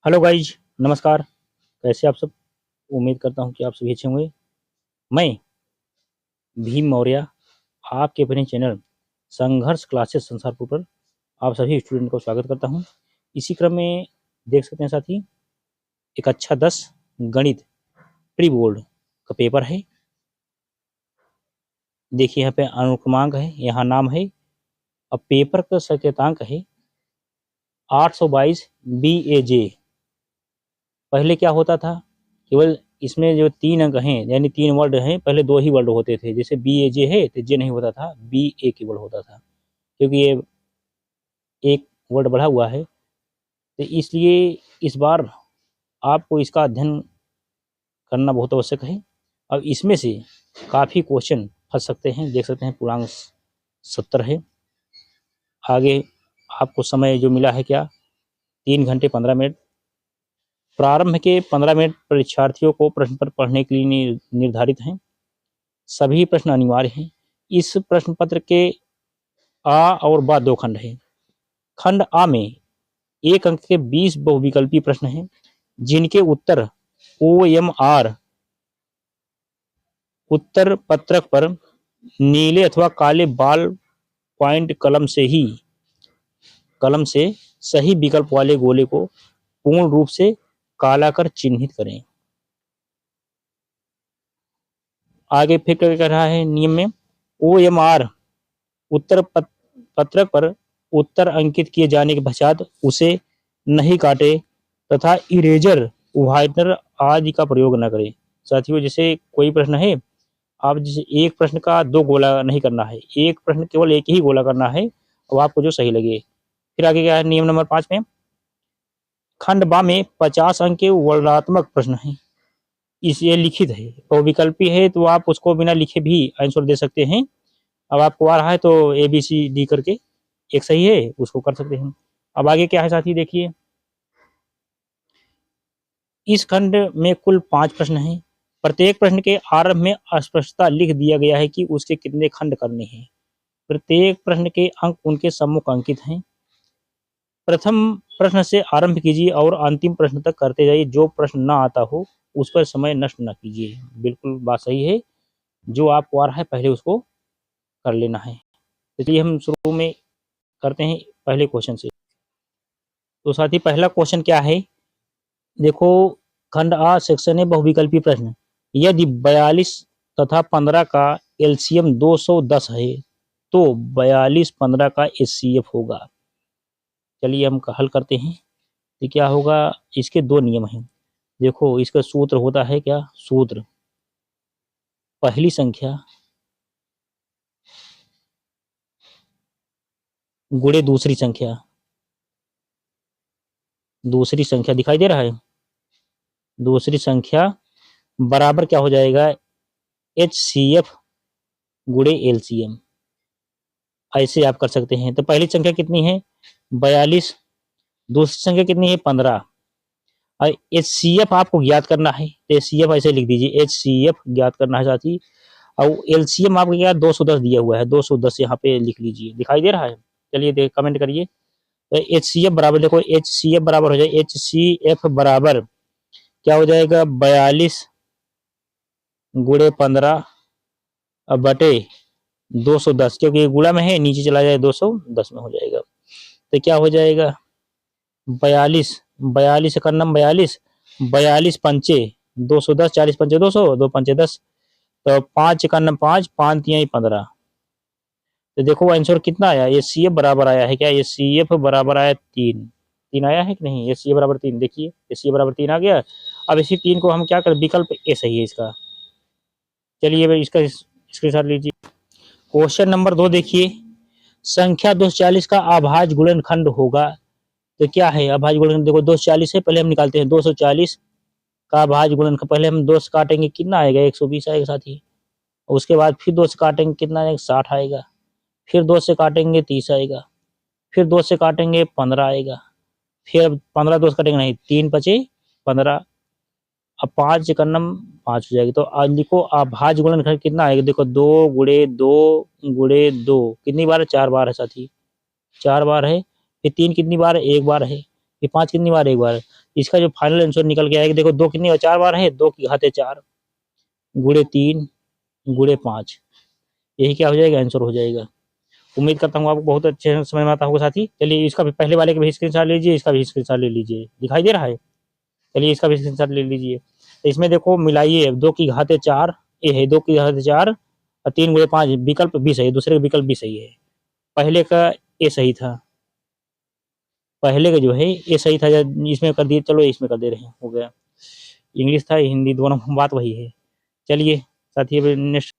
Hello guys, नमस्कार। कैसे आप सब? उम्मीद करता हूँ कि आप सभी अच्छे होंगे। मैं भीम मौर्य आपके अपने चैनल संघर्ष क्लासेस संसारपुर पर आप सभी स्टूडेंट को स्वागत करता हूँ। इसी क्रम में देख सकते हैं साथी, एक कक्षा 10 गणित प्री बोर्ड का पेपर है। देखिए यहाँ पे अनुक्रमांक है, यहाँ नाम है। अब पेपर का संकेतांक है 822 BAJ। पहले क्या होता था, केवल इसमें जो 3 अंक हैं यानी 3 वर्ड हैं, पहले 2 ही वर्ड होते थे। जैसे BAJ है तो जे नहीं होता था, BA केवल होता था, क्योंकि ये एक वर्ड बढ़ा हुआ है। तो इसलिए इस बार आपको इसका अध्ययन करना बहुत आवश्यक है। अब इसमें से काफ़ी क्वेश्चन फंस सकते हैं। देख सकते हैं पूर्णांक 70 है। आगे आपको समय जो मिला है क्या, 3 घंटे 15 मिनट। प्रारंभ के 15 मिनट परीक्षार्थियों को प्रश्न पत्र पढ़ने के लिए निर्धारित हैं। सभी प्रश्न अनिवार्य हैं। इस प्रश्न पत्र के आ और बा 2 खंड हैं। खंड आ में 1 अंक के 20 बहुविकल्पी प्रश्न हैं, जिनके उत्तर OMR उत्तर पत्रक पर नीले अथवा काले बॉल पॉइंट कलम से सही विकल्प वाले गोले को पूर्ण रूप से काला कर चिन्हित करें। आगे फिर क्या कह रहा है नियम में, OMR उत्तर पत्रक पर उत्तर अंकित किए जाने के पश्चात उसे नहीं काटे तथा इरेजर व्हाइटनर आदि का प्रयोग न करें। साथियों, जैसे कोई प्रश्न है, आप जैसे एक प्रश्न का 2 गोला नहीं करना है, एक प्रश्न केवल एक ही गोला करना है और आपको जो सही लगे। फिर आगे क्या है नियम नंबर 5 में, खंड बा में 50 अंक के वर्णनात्मक प्रश्न है। ये लिखित है और विकल्पी है, तो आप उसको बिना लिखे भी आंसर दे सकते हैं। अब आपको आ रहा है तो ABCD करके एक सही है, उसको कर सकते हैं। अब आगे क्या है साथी, देखिए इस खंड में कुल 5 प्रश्न हैं। प्रत्येक प्रश्न के आरंभ में अस्पष्टता लिख दिया गया है कि उसके कितने खंड करने हैं। प्रत्येक प्रश्न के अंक उनके सम्मुख अंकित हैं। प्रथम प्रश्न से आरंभ कीजिए और अंतिम प्रश्न तक करते जाइए। जो प्रश्न ना आता हो उस पर समय नष्ट न कीजिए। बिल्कुल बात सही है, जो आपको आ रहा है पहले उसको कर लेना है। इसलिए हम शुरू में करते हैं पहले क्वेश्चन से। तो साथी पहला क्वेश्चन क्या है, देखो खंड आ सेक्शन है बहुविकल्पी प्रश्न। यदि 42 तथा 15 का LCM 210 है तो 42 15 का HCF होगा। चलिए हम हल करते हैं। तो क्या होगा, इसके 2 नियम हैं। देखो इसका सूत्र होता है क्या, सूत्र पहली संख्या गुणे दूसरी संख्या दिखाई दे रहा है, दूसरी संख्या बराबर क्या हो जाएगा, HCF गुणे LCM। ऐसे आप कर सकते हैं। तो पहली संख्या कितनी है 42, दूसरी संख्या कितनी है 15 और HCF आपको ज्ञात करना है। तो HCF ऐसे लिख दीजिए, HCF ज्ञात करना है साथी। और LCM आपको क्या 210 दिया हुआ है, 210 यहाँ पे लिख लीजिए, दिखाई दे रहा है। चलिए कमेंट करिए। तो HCF बराबर, देखो HCF बराबर हो जाए, HCF बराबर क्या हो जाएगा 42 गुणे 15 बटे 210, क्योंकि गुणा में है, नीचे चला जाए 210 में हो जाएगा। तो क्या हो जाएगा 42 का नंबर 42 पंचे 210, 40 पंचे 200, 2 पंचे 10, तो 5 का नंबर 5, 5 3 15। तो देखो आंसर कितना आया, HCF बराबर आया है क्या, HCF बराबर आया 3 आया है कि नहीं, HCF बराबर 3। देखिए HCF बराबर 3 आ गया। अब इसी 3 को हम क्या करें, विकल्प ए सही है इसका। चलिए इसका स्क्रीनशॉट लीजिए। क्वेश्चन नंबर 2 देखिए, संख्या 240 का अभाज्य गुणनखंड होगा। तो क्या है अभाज्य गुणनखंड, देखो 240 है, पहले हम निकालते हैं 240 का अभाज्य गुणनखंड। पहले हम 2 से काटेंगे, कितना आएगा 120 आएगा साथी। उसके बाद फिर 2 से काटेंगे, कितना आएगा 60 आएगा। फिर 2 से काटेंगे 30 आएगा। फिर 2 से काटेंगे 15 आएगा। फिर 15 2 से काटेंगे नहीं, 3 बचे 15। अब 5 का नम 5 हो जाएगी। तो आज लिखो अभाज्य गुणनखंड कितना आएगा, देखो 2 गुणे 2 गुणे 2 कितनी बार है, 4 बार है साथी, 4 बार है। फिर 3 कितनी बार है, 1 बार है। ये 5 कितनी बार, एक बार। इसका जो फाइनल आंसर निकल के आएगा, देखो 2 कितनी बार, 4 बार है, 2 की घात 4 गुणे 3 गुणे 5, यही क्या हो जाएगा, आंसर हो जाएगा। उम्मीद करता हूँ आपको बहुत अच्छे से समझ में आता होगा साथी। चलिए इसका भी पहले वाले का भी स्क्रीनशॉट लीजिए, इसका भी स्क्रीनशॉट ले लीजिए, दिखाई दे रहा है। चलिए इसका भी स्क्रीनशॉट ले लीजिए। तो इसमें देखो मिलाइए, 2 की घात 4 ये है, 2 की घात 4 और 3 गुणे 5, विकल्प भी सही है, दूसरे का विकल्प भी सही है। पहले का ये सही था, पहले का जो है ये सही था, इसमें कर दिए, चलो इसमें कर दे रहे हैं, हो गया। इंग्लिश था हिंदी दोनों बात वही है। चलिए साथी नेक्स्ट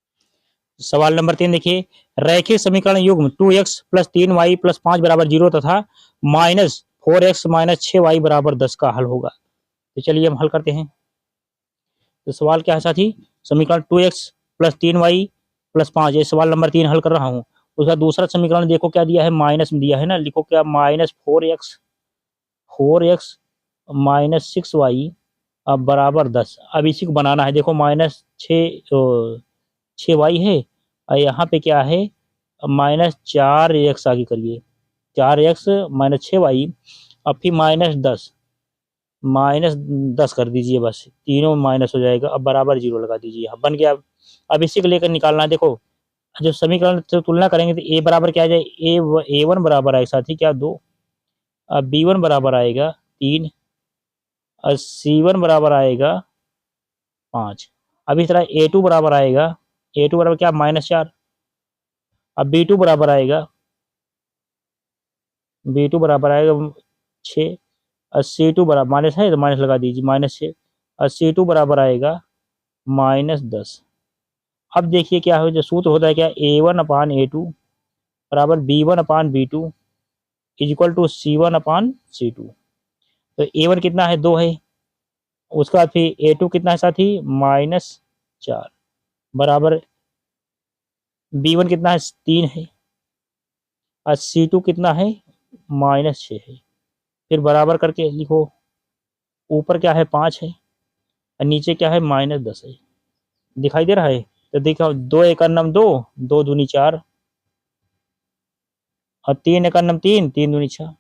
सवाल नंबर 3 देखिए, रैखिक समीकरण युग्म 2x प्लस 3y प्लस 5 बराबर 0 तथा माइनस 4x माइनस 6y बराबर 10 का हल होगा। तो चलिए हम हल करते हैं। तो सवाल क्या है साथी, समीकरण 2x प्लस 3y प्लस 5, ये सवाल नंबर 3 हल कर रहा हूँ। उसका दूसरा समीकरण देखो क्या दिया है, माइनस में दिया है ना, लिखो क्या, माइनस 4x माइनस 6y अब बराबर 10। अब इसी को बनाना है, देखो माइनस 6y है और यहाँ पे क्या है, माइनस 4x आगे करिए, 4x माइनस 6y अब फिर माइनस 10 कर दीजिए, बस तीनों माइनस हो जाएगा। अब बराबर 0 लगा दीजिए, बन गया। अब इसी को लेकर निकालना है, देखो जब समीकरण से तुलना करेंगे तो a बराबर क्या आ जाए, a1 बराबर आएगा साथी क्या 2, अब b1 बराबर आएगा 3 और c1 बराबर आएगा 5। अब इस तरह a2 बराबर आएगा, a2 बराबर क्या -4, अब b2 बराबर आएगा, b2 बराबर आएगा 6 और c2 बराबर माइनस है तो माइनस लगा दीजिए, -6 और c2 बराबर आएगा -10। अब देखिए क्या हो, जो सूत्र होता है क्या, a1 अपान a2 बराबर b1 upon b2 is equal to c1 upon c2। तो a1 कितना है 2 है, उसके बाद फिर a2 कितना है साथी -4 बराबर b1 कितना है 3 है और c2 कितना है -6 है। फिर बराबर करके लिखो, ऊपर क्या है 5 है और नीचे क्या है -10 है, दिखाई दे रहा है। तो देखो 2 एकम 2, 2 दूनी 4 और 3 एकम 3, 3 दूनी 6,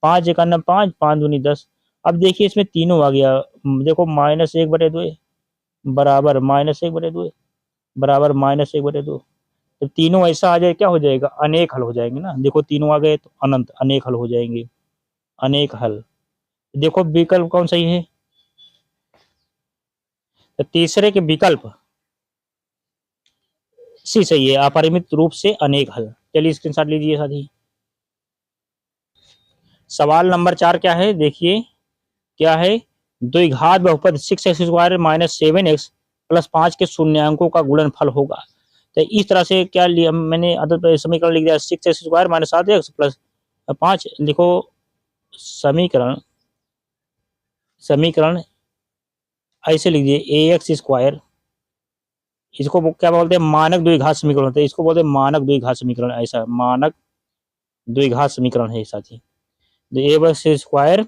5 एकम 5, 5 दूनी 10। अब देखिए इसमें तीनों आ गया, देखो -1/2 बराबर -1/2 बराबर -1/2। तो तीनों ऐसा आ जाए क्या हो जाएगा, अनेक हल हो जाएंगे ना, देखो तीनों आ गए तो अनंत अनेक हल हो जाएंगे, अनेक हल। देखो विकल्प कौन सही है, तो तीसरे के विकल्प सी सही है, अपरिमित रूप से अनेक हल। चलिए स्क्रीनशॉट लीजिए साथी। सवाल नंबर 4 क्या है, देखिए क्या है, द्विघात बहुपद 6x² माइनस 7x प्लस 5 के शून्यांकों का गुणनफल होगा। तो इस तरह से क्या लिया मैंने, समीकरण लिख दिया 6x² माइनस 7x प्लस 5, लिखो समीकरण समीकरण ऐसे लिख दिए ax², इसको क्या बोलते हैं, मानक द्विघात समीकरण होते हैं, इसको बोलते हैं मानक द्विघात समीकरण, ऐसा मानक द्विघात समीकरण है साथी। a²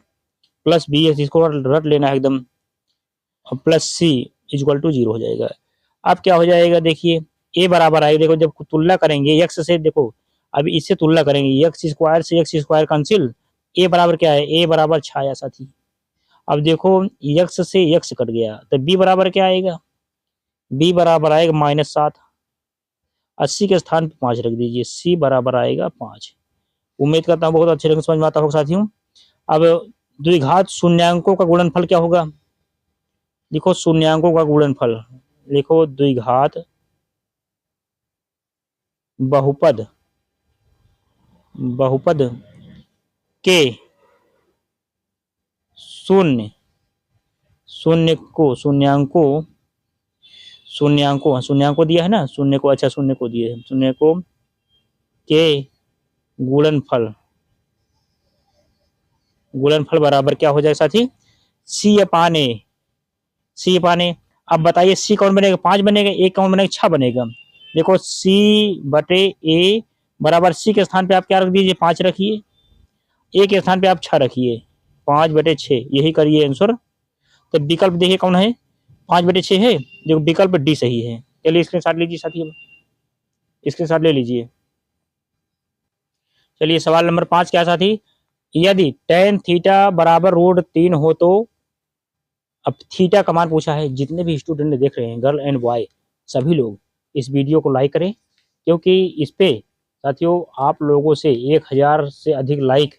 प्लस बी एक्स, इसको रट लेना है एकदम, प्लस सी इक्वल टू 0 हो जाएगा। अब क्या हो जाएगा, देखिए ए बराबर आएगा, देखो जब तुलना करेंगे एक्स से, देखो अभी इससे तुलना करेंगे, x² से x² कैंसिल, ए बराबर क्या है, ए बराबर छाया साथी। अब देखो x से x कट गया तो b बराबर क्या आएगा, b बराबर आएगा -7, 80 के स्थान पर 5 रख दीजिए, c बराबर आएगा 5। उम्मीद करता हूँ बहुत अच्छे ढंग से समझ में आता होगा साथियों। अब द्विघात शून्यांकों का गुणनफल क्या होगा, लिखो शून्यांकों का गुणनफल, लिखो द्विघात बहुपद के शून्यांकों दिया है ना, शून्य को, अच्छा शून्य को दिए, शून्य को के गुणनफल बराबर क्या हो जाएगा साथी, सी अपान ए। अब बताइए सी कौन बनेगा, 5 बनेगा, ए कौन बनेगा, 6 बनेगा। देखो c/a बराबर सी के स्थान पे आप क्या रख दीजिए, 5 रखिए, ए के स्थान पे आप 6 रखिए, 5/6 यही करिए आंसर। तो विकल्प देखिए कौन है, 5/6 है, देखो विकल्प डी सही है। चलिए स्क्रीनशॉट लीजिए साथी, स्क्रीनशॉट ले लीजिए। चलिए सवाल नंबर 5 क्या साथी, यदि tan थीटा बराबर √3 हो तो, अब थीटा का मान पूछा है। जितने भी स्टूडेंट देख रहे हैं, गर्ल एंड बॉय, सभी लोग इस वीडियो को लाइक करें, क्योंकि इस पे साथियों आप लोगों से 1000 से अधिक लाइक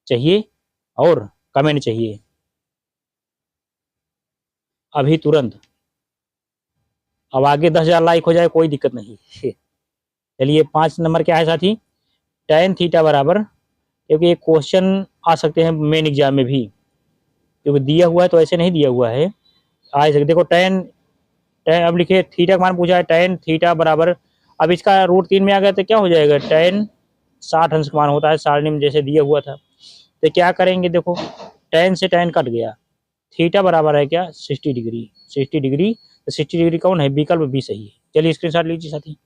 चाहिए और कमेंट चाहिए अभी तुरंत। अब आगे 10,000 लाइक हो जाए कोई दिक्कत नहीं। चलिए 5 नंबर क्या है साथी, tan थीटा बराबर, क्योंकि एक क्वेश्चन आ सकते हैं मेन एग्जाम में भी, क्योंकि दिया हुआ है तो ऐसे नहीं दिया हुआ है, आ सकते। देखो tan tan अब लिखिए थीटा का मान पूछा है, tan थीटा बराबर, अब इसका √3 में आ गया तो क्या हो जाएगा, tan 60 अंश का मान होता है सारणी में जैसे दिया हुआ था। तो क्या करेंगे, देखो tan से tan कट गया, थीटा बराबर है क्या, 60 डिग्री। 60 डिग्री, तो 60 डिग्री कौन है, विकल्प बी सही है। चलिए स्क्रीनशॉट लीजिए साथी।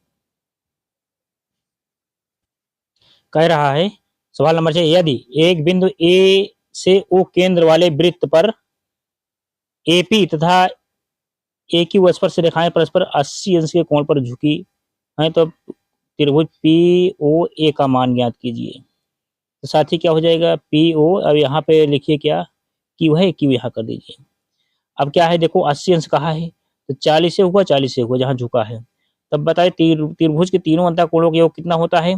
कह रहा है सवाल नंबर 6, यदि एक बिंदु ए से ओ केंद्र वाले वृत्त पर एपी तथा ए की स्पर्श रेखाएं परस्पर 80 अंश के कोण पर झुकी हैं, तो त्रिभुज पी ओ ए का मान ज्ञात कीजिए। तो साथी क्या हो जाएगा, पी ओ, अब यहाँ पे लिखिए क्या, क्यू है, क्यू यहाँ कर दीजिए। अब क्या है, देखो 80 अंश कहा है, तो 40 से हुआ, 40 से हुआ जहाँ झुका है। तब बताए त्रिभुज के तीनों अंतः कोणों का योग कितना होता है,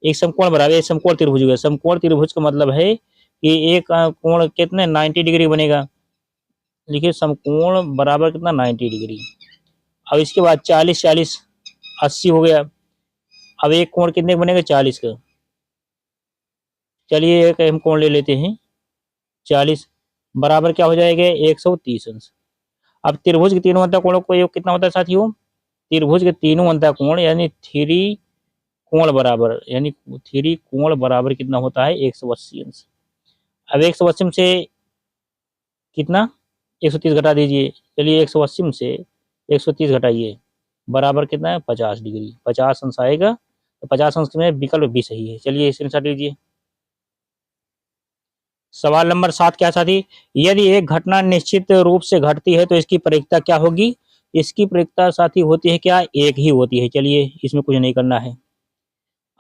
एक समकोण बराबर, एक समकोण त्रिभुज होगा। समकोण त्रिभुज का मतलब है कि एक कोण कितने 90 डिग्री बनेगा। लिखिए समकोण बराबर कितना 90 डिग्री। अब इसके बाद 40 40 80 हो गया। अब एक कोण कितने का बनेगा, 40 का। चलिए एक हम कोण ले लेते हैं 40 बराबर क्या हो जाएगा, 130 अंश। अब त्रिभुज के तीनों अंतः कोणों का योग कितना होता है साथियों, त्रिभुज के तीनों अंतः कोण यानी थ्री कोण बराबर, यानी थ्री कोण बराबर कितना होता है, 180 अंश। अब 180 से कितना, 130 घटा दीजिए। चलिए 180 से 130 घटाइए, बराबर कितना है, 50 डिग्री। 50 अंश आएगा, तो 50 अंश में विकल्प भी सही है। चलिए स्क्रीनशॉट लीजिए। सवाल नंबर 7 क्या साथी, यदि एक घटना निश्चित रूप से घटती है तो इसकी प्रयोक्ता क्या होगी। इसकी प्रयोक्ता साथी होती है क्या, एक ही होती है। चलिए इसमें कुछ नहीं करना है।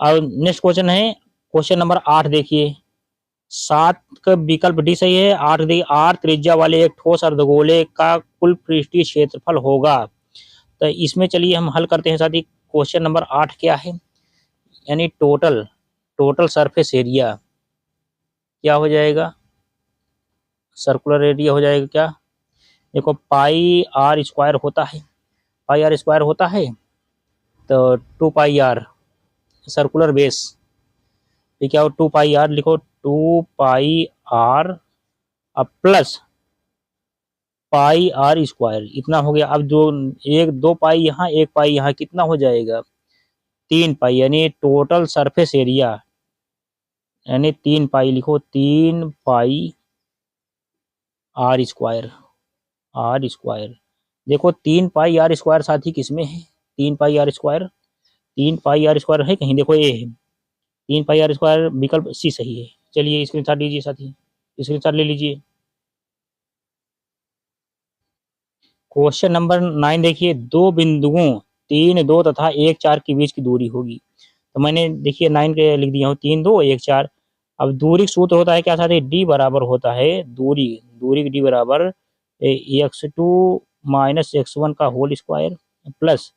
अब नेक्स्ट क्वेश्चन है, क्वेश्चन नंबर 8 देखिए। 7 का विकल्प डी सही है। 8 देखिए, आर त्रिज्या वाले एक ठोस अर्धगोले का कुल पृष्ठीय क्षेत्रफल होगा। तो इसमें चलिए हम हल करते हैं साथी। क्वेश्चन नंबर 8 क्या है, यानी टोटल टोटल सरफेस एरिया क्या हो जाएगा, सर्कुलर एरिया हो जाएगा क्या, देखो पाई आर स्क्वायर होता है, पाई आर स्क्वायर होता है, तो 2 पाई आर सर्कुलर बेस, ये क्या हो, 2 पाई आर लिखो, 2 पाई आर अब प्लस पाई आर स्क्वायर, इतना हो गया। अब जो एक 2 पाई यहाँ, 1 पाई यहाँ, कितना हो जाएगा, 3 पाई, यानी टोटल सरफेस एरिया, यानी 3 पाई लिखो, 3 pi R square, R square. देखो 3 पाई आर स्क्वायर साथी किसमें है, 3 pi R square, 3 pi R square है कहीं, देखो ये है 3 पाई आर स्क्वायर, विकल्प सी सही है। चलिए स्क्रीनशॉट लीजिए साथी, स्क्रीनशॉट ले लीजिए। क्वेश्चन नंबर 9 देखिए, दो बिंदुओं 3 2 तथा 1 4 के बीच की दूरी होगी। तो मैंने देखिए 9 के लिख दिया हूँ, 3 2 1 4। अब दूरी का सूत्र होता है क्या साथी, डी बराबर होता है, दूरी दूरी डी बराबर x2 माइनस x1 का whole square plus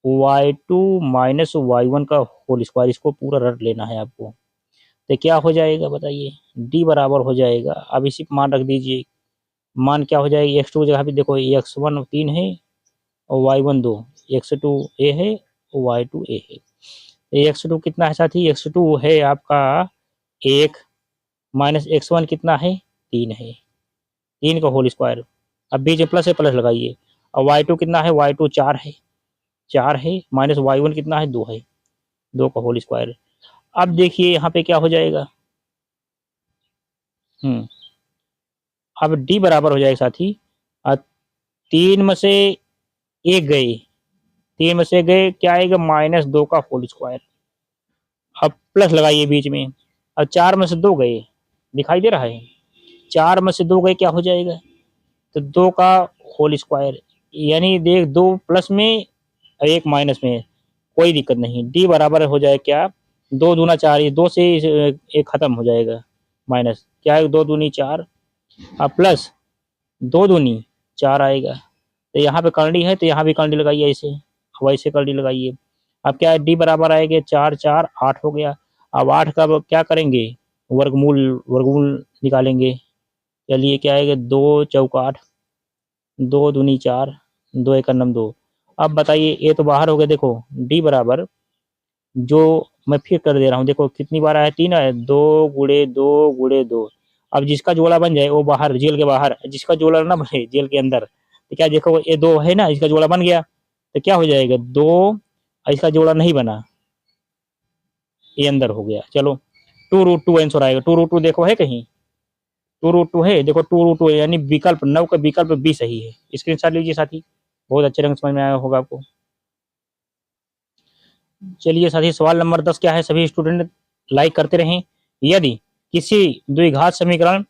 y2 minus y1 का होल स्क्वायर। इसको पूरा रट लेना है आपको। तो क्या हो जाएगा बताइए, डी बराबर हो जाएगा, अब इसी पर मान रख दीजिए। मान क्या हो जाएगी, x2 जगह पे देखो x1 3 है और y1 2, x2 a है और y2 a है। x2 कितना है साथी, x2 है आपका 1 माइनस x1 कितना है 3 है, 3 का होल स्क्वायर। अब बीच में प्लस है, प्लस लगाइए। और y2 कितना है, y2 4 है, 4 है, माइनस y1 कितना है 2 है, 2 का होल स्क्वायर। अब देखिए यहाँ पे क्या हो जाएगा, अब डी बराबर हो जाएगा साथी, 3 में से 1 गए, 3 में से गए क्या आएगा, -2 का होल स्क्वायर। अब प्लस लगाइए बीच में। अब 4 में से 2 गए, दिखाई दे रहा है, 4 में से 2 गए क्या हो जाएगा, तो 2 का होल स्क्वायर, यानी देख 2 प्लस में और 1 माइनस में, कोई दिक्कत नहीं। डी बराबर हो जाए क्या, 2 दूना 4, ये 2 से एक खत्म हो जाएगा, माइनस क्या है, 2 दूनी 4 अब प्लस 2 दूनी 4 आएगा। तो यहाँ पे करंडी है तो यहाँ भी करंडी लगाइए, ऐसे वैसे करंडी लगाइए। अब क्या है, डी बराबर आएगा 4 4 8 हो गया। अब 8 का अब क्या करेंगे, वर्गमूल वर्गमूल निकालेंगे। चलिए क्या आएगा, 2 चौका 8, 2 दूनी 4, 2 एक नम 2। अब बताइए ये तो बाहर हो गया, देखो डी बराबर जो मैं फिर कर दे रहा हूँ, देखो कितनी बार आया, 3 आया, 2 गुड़े 2 गुड़े 2। अब जिसका जोड़ा बन जाए वो बाहर, जेल के बाहर, जिसका जोड़ा ना बने जेल के अंदर, तो क्या देखो ये 2 है ना, इसका जोड़ा बन गया तो क्या हो जाएगा 2, इसका जोड़ा नहीं बना, ये अंदर हो गया। चलो 2√2 आंसर आएगा। 2√2 देखो है कहीं, 2√2 है, देखो 2√2 यानी विकल्प 9 का विकल्प बी सही है। स्क्रीनशॉट लीजिए साथी, बहुत अच्छे रंग समझ में आया होगा आपको। चलिए साथी सवाल नंबर 10 क्या है, सभी स्टूडेंट लाइक करते रहें। यदि किसी द्विघात समीकरण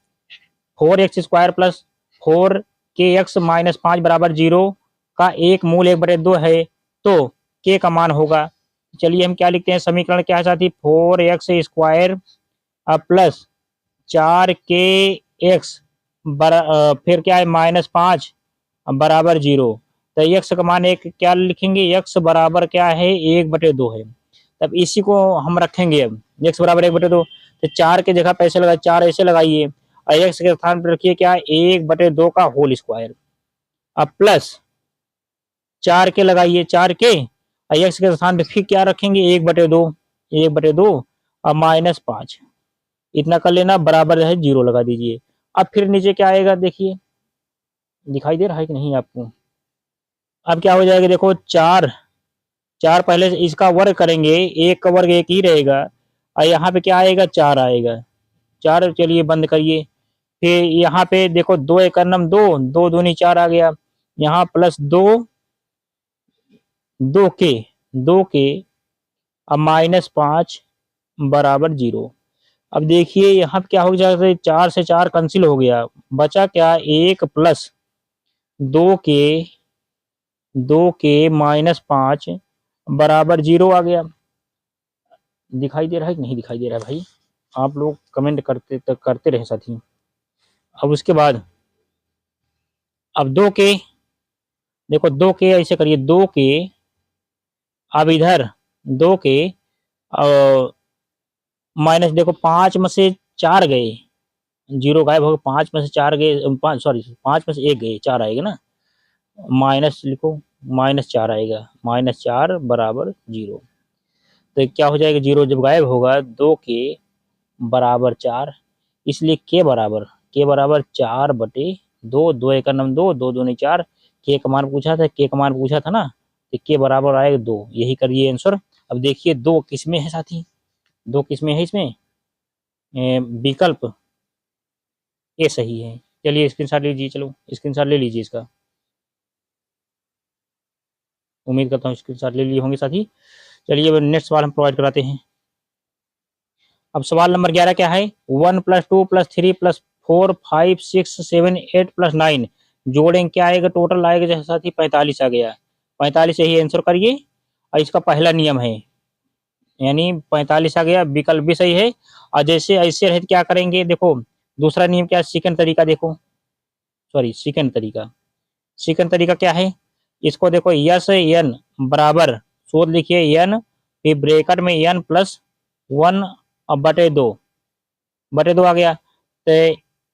4x² प्लस 4kx माइनस 5 बराबर 0 का एक मूल 1/2 है तो k का मान होगा। चलिए हम क्या लिखते हैं, समीकरण क्या है साथी, 4x² प्लस 4kx फिर क्या है -5 बराबर 0। तो x का मान एक क्या लिखेंगे, x बराबर क्या है 1/2 है। तब इसी को हम रखेंगे, अब x बराबर 1/2, तो 4 के जगह पैसे लगाए, 4 ऐसे लगाइए और x के स्थान पर रखिए क्या, 1/2 का होल स्क्वायर। अब प्लस 4 के लगाइए, 4 के और x के स्थान पर फिर क्या रखेंगे, 1/2, 1/2 और -5, इतना कर लेना, बराबर है 0 लगा दीजिए। अब फिर नीचे क्या आएगा, देखिए दिखाई दे रहा है कि नहीं आपको। अब क्या हो जाएगा, देखो 4 4 पहले से इसका वर्ग करेंगे, 1 का वर्ग 1 ही रहेगा और यहाँ पे क्या आएगा, 4 आएगा, 4। चलिए बंद करिए। फिर यहाँ पे देखो 2 एक नम 2, 2 दूनी 4 आ गया, यहाँ प्लस 2 2 के अब -5 बराबर 0। अब देखिए यहाँ पे क्या हो जाएगा, 4 से 4 कैंसिल हो गया, बचा क्या, 1 प्लस 2 के -5 बराबर 0 आ गया। दिखाई दे रहा है कि नहीं दिखाई दे रहा है भाई, आप लोग कमेंट करते रहे साथी। अब उसके बाद अब 2 के, देखो 2 के ऐसे करिए, 2 के अब इधर 2 के माइनस, देखो 5 में से 4 गए, 0 गायब हो गया, 5 में से 4 गए, 5 सॉरी 5 में से 1 गए, 4 आएगा ना, माइनस लिखो, -4 आएगा, -4 बराबर 0। तो क्या हो जाएगा, 0 जब गायब होगा 2 के बराबर 4, इसलिए के बराबर 4/2, 2 एक नम 2, 2 दूनी 4, के का मान पूछा था, के का मान पूछा था ना, तो के बराबर आएगा 2, यही करिए आंसर। अब देखिए 2 किसमें है साथी, 2 किसमें है, इसमें विकल्प ए सही है। चलिए स्क्रीनशॉट लीजिए, चलो स्क्रीनशॉट ले लीजिए इसका, उम्मीद करता हूँ स्क्रीनशॉट ले लिए होंगे साथी। चलिए अब नेक्स्ट सवाल हम प्रोवाइड कराते हैं। अब सवाल नंबर 11 क्या है, 1 + 2 + 3 + 4 5 6 7 8 + 9 जोड़ें क्या आएगा, टोटल आएगा जैसे साथी 45 आ गया, 45 यही आंसर करिए। और इसका पहला नियम है, यानी 45 आ गया, विकल्प भी सही है। और जैसे ऐसे रहे क्या करेंगे, देखो दूसरा नियम क्या है, सेकंड तरीका देखो, सॉरी सेकंड तरीका क्या है, इसको देखो यस एन बराबर सूत्र लिखिए एन, फिर ब्रैकेट में एन प्लस 1 और बटे दो आ गया। तो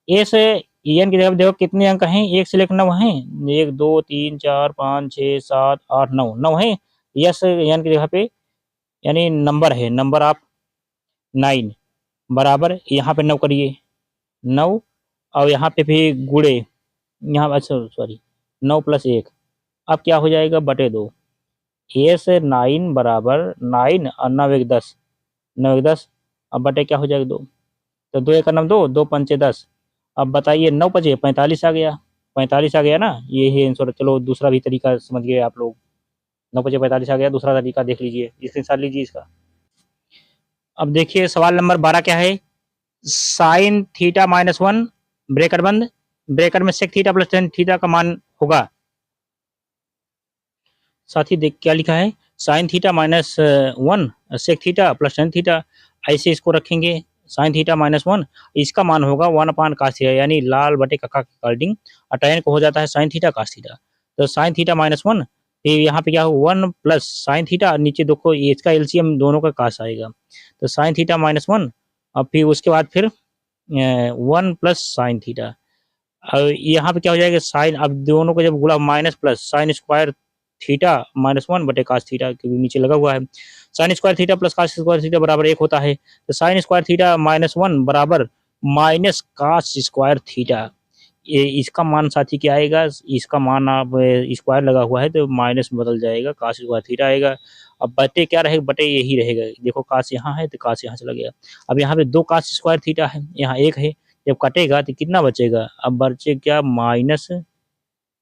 ए से एन की जगह देखो कितने अंक हैं, 1 से लेकर 9 हैं, 1 2 3 4 5 6 7 8 9 है, यस एन की जगह पे, यानी नंबर है, नंबर ऑफ 9 बराबर यहाँ पे 9 करिए, 9 और यहाँ पे भी गुड़े, यहाँ अच्छा सॉरी 9 + 1, अब क्या हो जाएगा, बटे 2, ए से 9 बराबर 9 और 9 1 10, 9 1 10, अब बटे क्या हो जाएगा 2, तो 2 एक नम 2, 2 पंचे 10। अब बताइए 9 बचे 45 आ गया, 45 आ गया ना, ये है आंसर। चलो दूसरा भी तरीका समझ गए आप लोग, 9 बचे 45 आ गया, दूसरा तरीका देख लीजिए, स्क्रीनशॉट लीजिए इसका। अब देखिए सवाल नंबर 12 क्या है, sin थीटा -1 ब्रैकेट बंद, ब्रैकेट में sec थीटा + tan थीटा का मान होगा। साथी देख क्या लिखा है, sin theta -1 sec theta + tan theta, ऐसे इसको रखेंगे, साइन थीटा माइनस वन, इसका मान होगा 1/cos थीटा, यानी लाल बटे कक्का के अकॉर्डिंग tan को हो जाता है साइन थीटा cos थीटा। तो साइन थीटा माइनस वन, फिर यहाँ पे क्या हो 1 प्लस साइन थीटा, नीचे देखो ये इसका एलसीएम दोनों का cos आएगा, तो साइन थीटा माइनस वन, और फिर उसके बाद फिर 1 प्लस साइन थीटा। अब यहाँ पे क्या हो जाएगा साइन, अब दोनों को जब गुणा minus plus sine square theta minus one बटे cos थीटा, क्योंकि नीचे लगा हुआ है, sine square theta plus cos square theta बराबर 1 होता है, तो sine square theta minus one बराबर माइनस cos स्क्वायर थीटा। ये इसका मान साथी क्या आएगा, इसका मान आप स्क्वायर लगा हुआ है तो माइनस में बदल जाएगा, cos स्क्वायर थीटा आएगा। अब बटे क्या रहेगा, बटे यही रहेगा, देखो cos यहाँ है तो cos यहाँ चला गया। अब यहाँ पे 2 cos स्क्वायर थीटा है, यहाँ 1 है, जब कटेगा तो कितना बचेगा, अब बचे क्या माइनस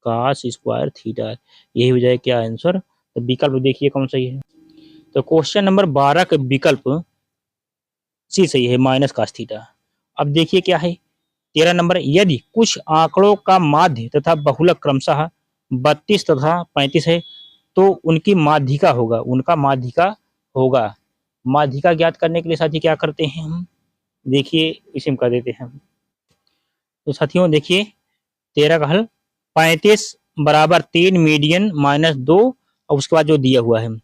cos स्क्वायर थीटा, यही हो जाए क्या आंसर। तो विकल्प देखिए कौन सही है। तो क्वेश्चन नंबर 12 का विकल्प सी सही है, माइनस cos थीटा। अब देखिए क्या है 13 नंबर, यदि कुछ आंकड़ों का माध्य तथा बहुलक क्रमशः 32 तथा 35 है तो उनकी माध्यिका होगा, उनका माध्यिका होगा। माध्यिका ज्ञात करने के लिए साथी क्या करते हैं हम, देखिए इसे हम कर देते हैं। तो साथियों देखिए 13 का हल, 35 बराबर 3 मीडियन माइनस 2, और उसके बाद जो दिया हुआ है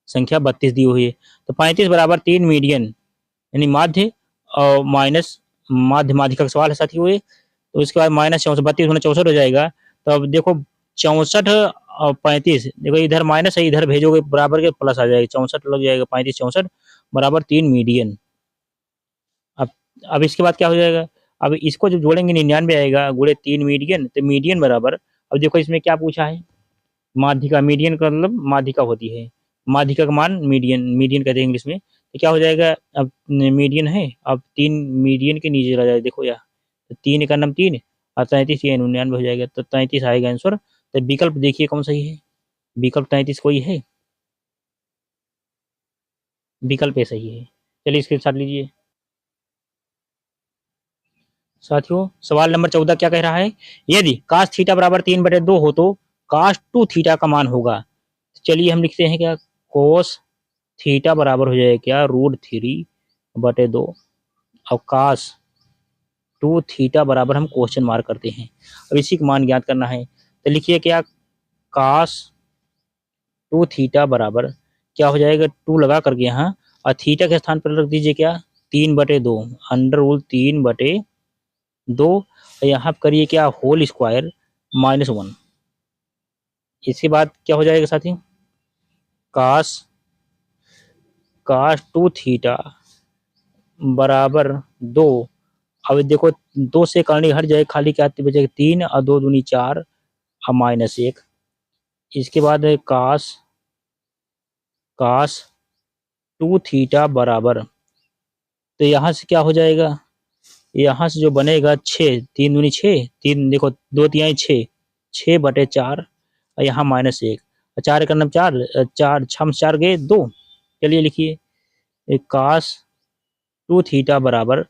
संख्या 32 दी हुई है, तो 35 बराबर 3 मीडियन यानी माध्य, और माइनस माध्य माध्यिका का सवाल है साथियों ये, तो उसके बाद माइनस 64, 32 होना 64 हो जाएगा। तो अब देखो 64 और 35, देखो इधर माइनस है, इधर भेजोगे बराबर के प्लस आ जाएगा, 64 लग जाएगा, 35 64 बराबर 3 मीडियन। अब इसके बाद क्या हो जाएगा, अब इसको जब जोड़ेंगे 99 आएगा, गुणे 3 मीडियन, तो मीडियन बराबर, अब देखो इसमें क्या पूछा है, माध्यिका, मीडियन का मतलब माध्यिका होती है, माध्यिका का मान मीडियन, मीडियन कहते हैं इंग्लिश में, तो क्या हो जाएगा, अब मीडियन है, अब 3 मीडियन के नीचे चला जाएगा, देखो यहाँ तो 3 का नाम 3 और 33 ये 99 हो जाएगा, तो 33 आएगा आंसर। तो विकल्प देखिए कौन सही है, विकल्प 33 कोई है, विकल्प ए सही है। चलिए इसके साथ लीजिए साथियों, सवाल नंबर 14 क्या कह रहा है, यदि cos थीटा बराबर 3/2 हो तो cos 2 थीटा का मान होगा। चलिए हम लिखते हैं क्या, cos थीटा बराबर हो जाएगा क्या √3/2, और cos 2 थीटा बराबर हम क्वेश्चन मार्क करते हैं, अब इसी का मान ज्ञात करना है। तो लिखिए क्या, cos 2 थीटा बराबर क्या हो जाएगा, 2 लगा करके यहाँ, और थीटा के स्थान पर रख दीजिए क्या 3/2, √3/2, यहाँ करिए क्या होल स्क्वायर -1। इसके बाद क्या हो जाएगा साथी, cos 2 थीटा बराबर 2, अब देखो 2 से करनी हट जाए, खाली क्या बचेगा 3 और 2 दूनी 4 और -1। इसके बाद है cos 2 थीटा बराबर, तो यहाँ से क्या हो जाएगा, यहाँ से जो बनेगा 6, 3 दूनी 6, 3 देखो 2 तिहाई 6, 6/4, और यहाँ -1, 4 का नाम 4, 4 6 4 गए 2। चलिए लिखिए cos 2 थीटा बराबर,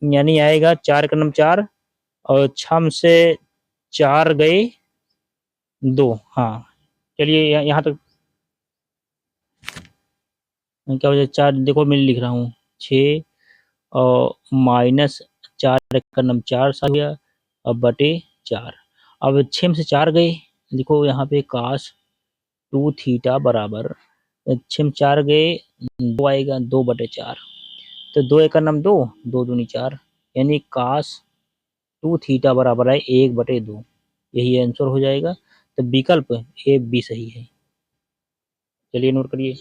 यानी आएगा 4 का नाम 4 और 6 से 4 गए 2। हाँ चलिए यहाँ तक क्या हो जाए, 4 देखो मैं लिख रहा हूँ 6 और -4 का नाम 4 सा गया, अब बटे 4, अब 6 से 4 गए, देखो यहाँ पे cos 2 थीटा बराबर 6 में 4 गए 2 आएगा 2/4, तो 2 का नाम 2, 2 दूनी 4, यानी cos 2 थीटा बराबर है 1/2, यही आंसर हो जाएगा। तो विकल्प ए बी सही है। चलिए नोट करिए,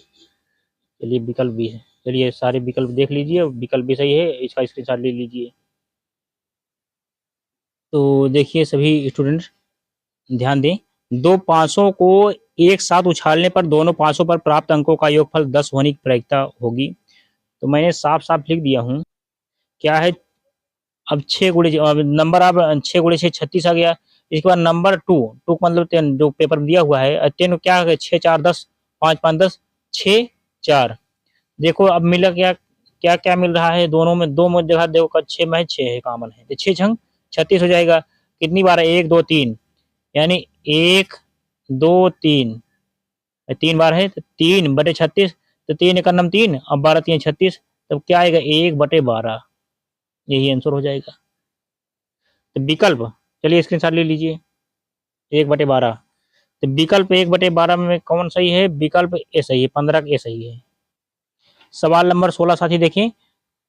चलिए विकल्प बी है। चलिए सारे विकल्प देख लीजिए, विकल्प भी सही है, इसका स्क्रीनशॉट ले लीजिए। तो देखिए सभी स्टूडेंट ध्यान दें, 2 पासों को एक साथ उछालने पर दोनों पासों पर प्राप्त अंकों का योगफल 10 होने की प्रायिकता होगी। तो मैंने साफ साफ लिख दिया हूँ क्या है, अब 6 गुणे नंबर, अब 6 गुणे 6 36 आ गया। इसके बाद नंबर 2 का मतलब 10 जो पेपर में दिया हुआ है, 10 क्या है 6 4 10, 5 5 10, 6 4। देखो अब मिला क्या, क्या क्या मिल रहा है दोनों में, 2 में देखा देखो 6 में 6 है कॉमन है, तो 6 छंग 36 हो जाएगा। कितनी बार है 1 2 3, यानी 1 2 3 बार है, तो 3/36, तो 3 का नाम 3 और 12 3 36, तब क्या आएगा 1/12, यही आंसर हो जाएगा। तो विकल्प, चलिए स्क्रीनशॉट ले लीजिए, 1/12। तो विकल्प 1/12 में कौन सही है? विकल्प ए सही है, 15 ए सही है। सवाल नंबर 16 साथी देखें,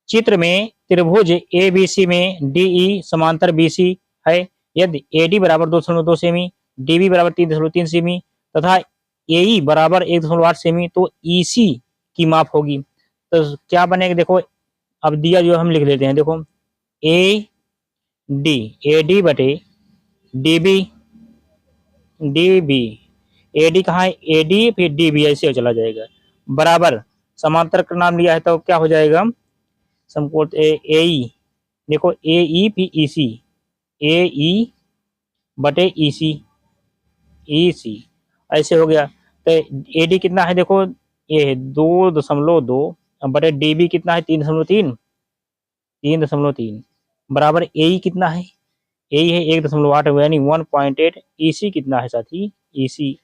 चित्र में त्रिभुज ए बी सी में डी ई समांतर बी सी है। यदि ए डी बराबर 2.2 सेमी, डी बी बराबर 3.3 सेमी तथा ए ई बराबर 1.8 सेमी, तो ई सी की माप होगी। तो क्या बनेगा? देखो अब दिया जो हम लिख लेते हैं, देखो ए डी बटे D B, D B, A D कहाँ है? ए डी फिर डी बी, ऐसे चला जाएगा। बराबर समांतर का नाम लिया है तो क्या हो जाएगा? समकोण ए ई, देखो ए ई फिर ई सी, ए ई बटे ई सी, ई सी ऐसे हो गया। तो ए डी कितना है? देखो ये है 2.2 बटे डी बी कितना है? 3.3, 3.3 बराबर ए ई कितना है? ए ई है 1.8 यानी 1.8। ई सी कितना है साथी? ई सी,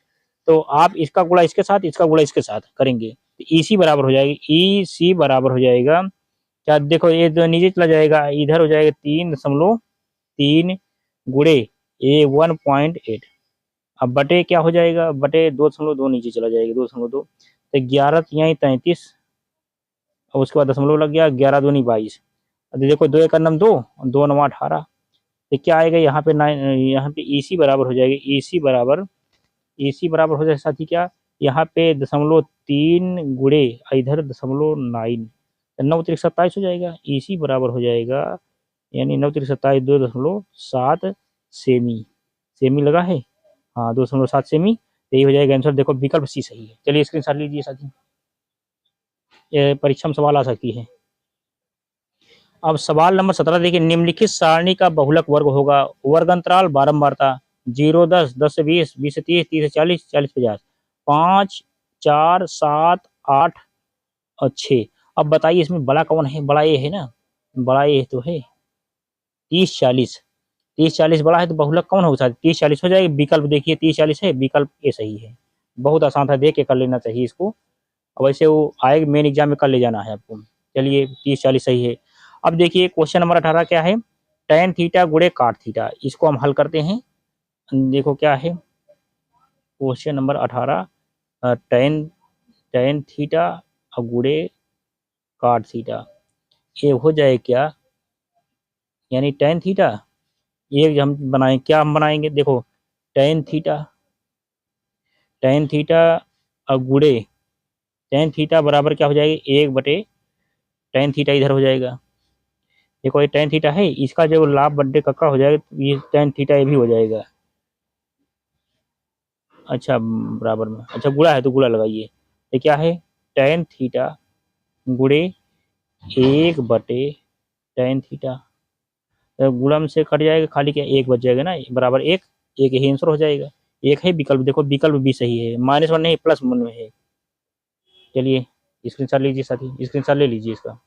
तो आप इसका गुणा इसके साथ, इसका गुणा इसके साथ करेंगे तो ई सी बराबर हो जाएगा, ई सी बराबर हो जाएगा क्या? देखो ये जो नीचे चला जाएगा, इधर हो जाएगा 3.3 गुणे ए 1.8, अब बटे क्या हो जाएगा? बटे 2.2 नीचे चला जाएगा, 2.2 तो 11 यहाँ 33 और उसके बाद दशमलव लग गया, 11 दूनी 22। अब देखो 2 एक नम 2, 2 9 18, तो क्या आएगा यहाँ पे? 9, यहाँ पे ई सी बराबर हो जाएगा, ई सी बराबर, ई सी बराबर हो जाएगा साथी क्या? यहाँ पे 0.3 गुणे इधर 0.9, 9 त्रिक 27 हो जाएगा। ई सी बराबर हो जाएगा यानी 9 त्रिक 27 2.7 सेमी, सेमी लगा है, हाँ 2.7 सेमी, यही हो जाएगा आंसर। देखो विकल्प सी सही है। चलिए स्क्रीनशॉट लीजिए साथी, ये परीक्षा में सवाल आ सकती है। अब सवाल नंबर 17 देखिए, निम्नलिखित सारणी का बहुलक वर्ग होगा। वर्ग अंतराल बारंबारता 0 10 10 से 20 20 से 30 30 से 40 40 से 50 5 4 7 8 और 6। अब बताइए इसमें बड़ा कौन है? बड़ा ये है ना, बड़ा ये तो है 30 40, 30 40 बड़ा है तो बहुलक कौन होगा? 30 40 हो जाएगा। विकल्प देखिए 30 40 है, विकल्प ए सही है। बहुत आसान था, देख के कर लेना चाहिए इसको, अब वैसे वो आएगा मेन एग्जाम में कर ले जाना है आपको। चलिए 30 40 सही है। अब देखिए क्वेश्चन नंबर 18 क्या है? tan थीटा गुणे cot थीटा, इसको हम हल करते हैं। देखो क्या है क्वेश्चन नंबर 18, tan थीटा गुणे cot थीटा, ये हो जाए क्या? यानी tan थीटा, ये हम बनाएं क्या? हम बनाएंगे देखो tan थीटा गुणे tan थीटा बराबर क्या हो जाएगा? 1/tan थीटा इधर हो जाएगा। देखो ये tan थीटा है, इसका जो लाभ बड्डे कक्का हो जाएगा, ये tan थीटा ये भी हो जाएगा। अच्छा बराबर में, अच्छा गुणा है तो गुणा लगाइए, ये क्या है? tan थीटा गुणे 1/tan थीटा, तो गुणा से कट जाएगा, खाली क्या 1 बच जाएगा ना, बराबर 1, एक यही आंसर हो जाएगा। एक है विकल्प, देखो विकल्प भी सही है, -1 नहीं +1 में है। चलिए स्क्रीनशॉट लीजिए साथी, स्क्रीनशॉट ले लीजिए इसका।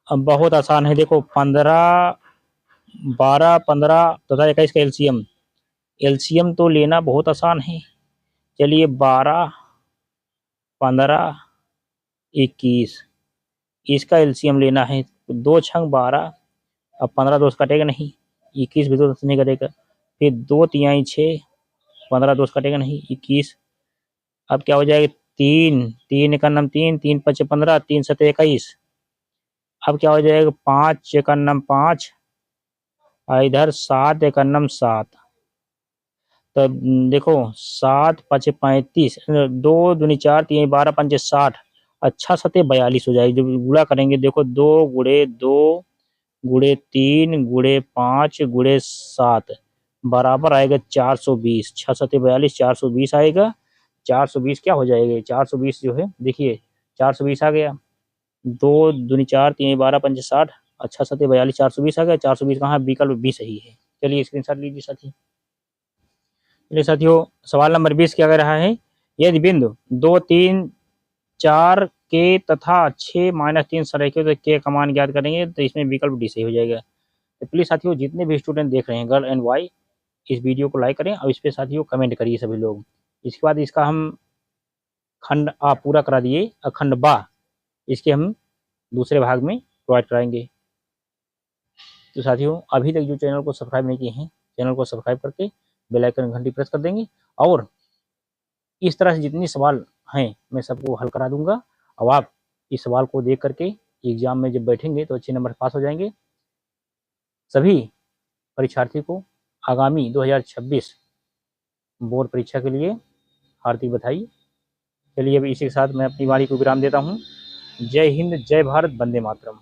अब बहुत आसान है, देखो 15 12 15 तथा 21 का एलसीएम, एलसीएम तो लेना बहुत आसान है। चलिए 12 15 21, इसका एलसीएम लेना है। 2 छंग 12, अब 15 2 कटेगा नहीं, 21 भी 2 से नहीं कटेगा, फिर 2 तिहाई 6, 15 2 कटेगा नहीं, 21। अब क्या हो जाएगा? 3 3 का नाम 3 3 5 15 3 7 21। अब क्या हो जाएगा? 5 का नाम 5 और इधर 7 का नाम 7। तो देखो 7 5 35, 2 दूनी 4 3 12 5 60, अच्छा 7 42 हो जाएगी। जब गुणा करेंगे देखो 2 गुणे 2 गुणे 3 गुणे 5 गुणे 7 बराबर आएगा 420, 6 7 42 420 आएगा। 420 क्या हो जाएगा? 420 जो है देखिए 420 आ गया, 2 दूनी 4 3 12 5 60, अच्छा 7 42 420 आ गया। 420 कहाँ? विकल्प बी सही है। चलिए स्क्रीनशॉट लीजिए साथी। चलिए साथियों सवाल नंबर 20 क्या कह रहा है? यदि बिंदु 2 3 4 के तथा 6 -3 संरेखित तो के का मान ज्ञात करेंगे, तो इसमें विकल्प डी सही हो जाएगा। तो प्लीज साथियों जितने भी स्टूडेंट देख रहे हैं गर्ल एंड बॉय, इस वीडियो को लाइक करें और इस पे साथियों कमेंट करिए सभी लोग। इसके बाद इसका हम खंड आ पूरा करा दिए, अखंड बा इसके हम दूसरे भाग में प्रोवाइड कराएंगे। तो साथियों, अभी तक जो चैनल को सब्सक्राइब नहीं किए हैं, चैनल को सब्सक्राइब करके बेल आइकन घंटी प्रेस कर देंगे, और इस तरह से जितने सवाल हैं मैं सबको हल करा दूंगा। और आप इस सवाल को देख करके एग्जाम में जब बैठेंगे तो अच्छे नंबर पास हो जाएंगे। सभी परीक्षार्थी को आगामी 2026 बोर्ड परीक्षा के लिए हार्दिक बधाई। चलिए अभी इसी के साथ मैं अपनी वाणी को विराम देता हूँ। जय हिंद, जय भारत, वंदे मातरम।